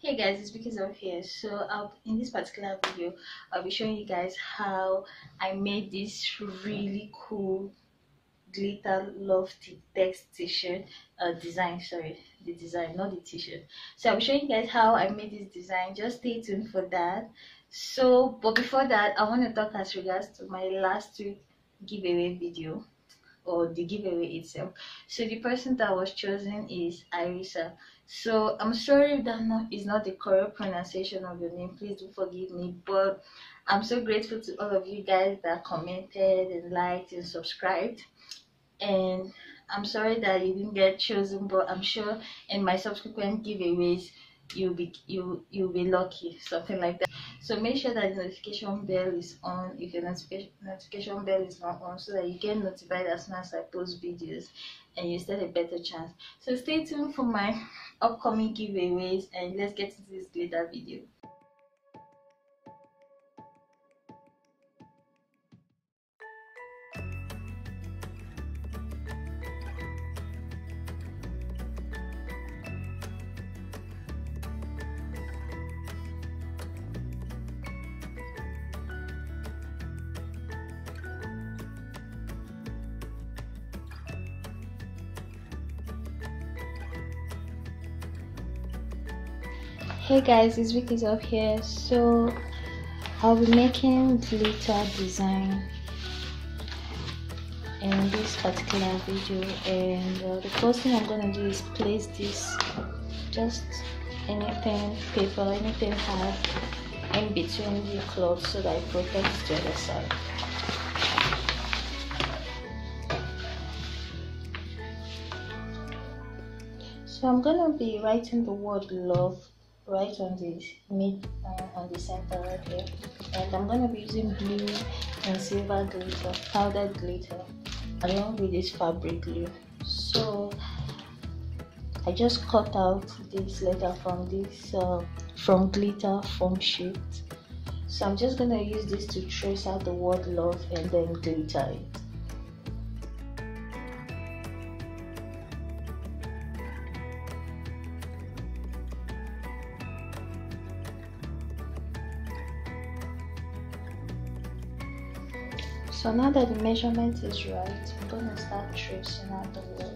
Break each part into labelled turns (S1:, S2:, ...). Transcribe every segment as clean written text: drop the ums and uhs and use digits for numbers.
S1: Hey guys, it's because of here. So in this particular video, I'll be showing you guys how I made this really cool glitter lofty text t-shirt design. Sorry, the design, not the t-shirt. So I'll be showing you guys how I made this design. Just stay tuned for that. But before that, I want to talk as regards to my last week giveaway video, or the giveaway itself. So the person that was chosen is Irisa. So I'm sorry if is not the correct pronunciation of your name. Please do forgive me. But I'm so grateful to all of you guys that commented and liked and subscribed. And I'm sorry that you didn't get chosen, but I'm sure in my subsequent giveaways you'll be lucky, something like that. So make sure that the notification bell is on if your notification bell is not on, so that you get notified as soon as I post videos and you stand a better chance. So stay tuned for my upcoming giveaways, and let's get into this glitter video. Hey guys, it's Vicky up here. So I'll be making glitter design in this particular video, and the first thing I'm gonna do is place this, just anything, paper, anything hard, in between the cloth so that it protects the other side. So I'm gonna be writing the word love right on the on the center right here, and I'm gonna be using blue and silver glitter, powdered glitter, along with this fabric glue. So I just cut out this letter from this from glitter foam sheet. So I'm just gonna use this to trace out the word love and then glitter it. So now that the measurement is right, I'm going to start tracing out the word.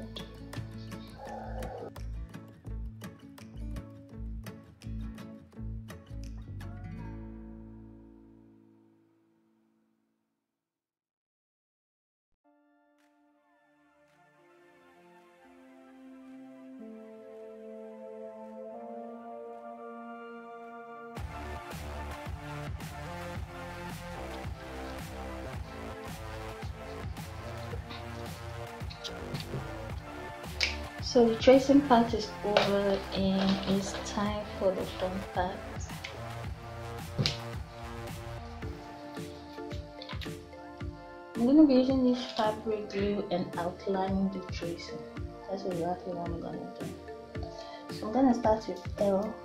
S1: So the tracing part is over, and it's time for the fun part. I'm going to be using this fabric glue and outlining the tracing. That's exactly what I'm going to do. So I'm going to start with L.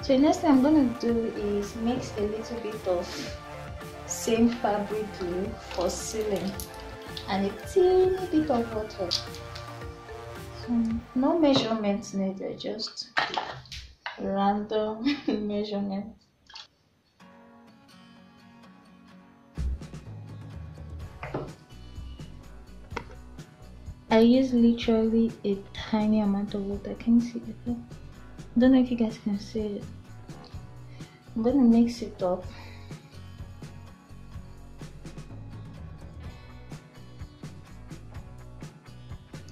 S1: So the next thing I'm gonna do is mix a little bit of same fabric glue for sealing and a teeny bit of water. No measurements needed, just random measurements. I use literally a tiny amount of water. Can you see it? I don't know if you guys can see it. I'm gonna mix it up.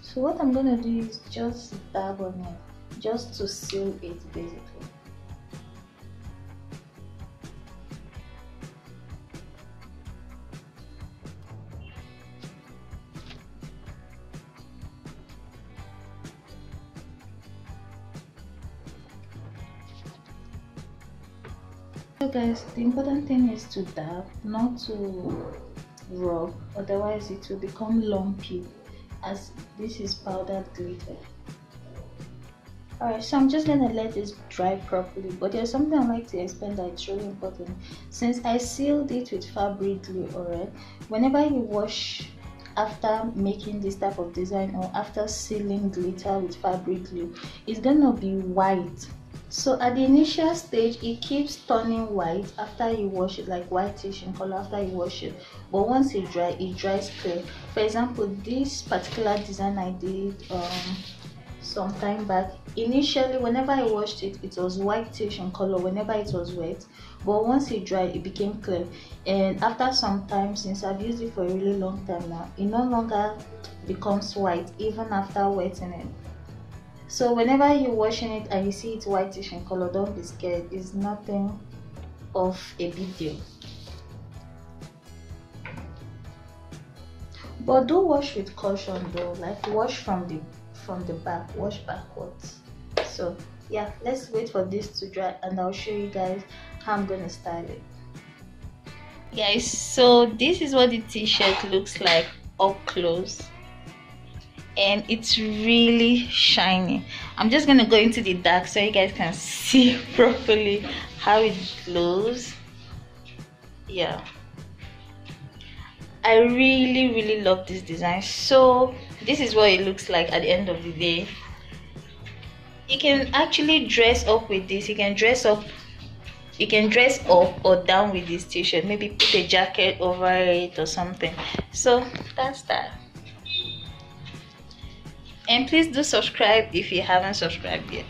S1: So what I'm gonna do is just dab on it, just to seal it basically. So guys, the important thing is to dab, not to rub, otherwise it will become lumpy, as this is powdered glitter. Alright, so I'm just gonna let this dry properly, but there's something I like to explain that it's really important. Since I sealed it with fabric glue, alright, whenever you wash after making this type of design or after sealing glitter with fabric glue, it's gonna be white. So at the initial stage, it keeps turning white after you wash it, like whitish in color after you wash it. But once it dries clear. For example, this particular design I did some time back, initially whenever I washed it, it was whitish in color whenever it was wet. But once it dried, it became clear. And after some time, since I've used it for a really long time now, it no longer becomes white even after wetting it. So whenever you're washing it and you see it whitish in color, don't be scared. It's nothing of a big deal. But do wash with caution though, like wash from the back, wash backwards. So yeah, let's wait for this to dry and I'll show you guys how I'm gonna style it. Guys, so this is what the t-shirt looks like up close. And it's really shiny. I'm just gonna go into the dark so you guys can see properly how it glows. Yeah, I really love this design. So this is what it looks like at the end of the day. You can actually dress up with this. You can dress up or down with this t-shirt. Maybe put a jacket over it or something. So that's that. And please do subscribe if you haven't subscribed yet.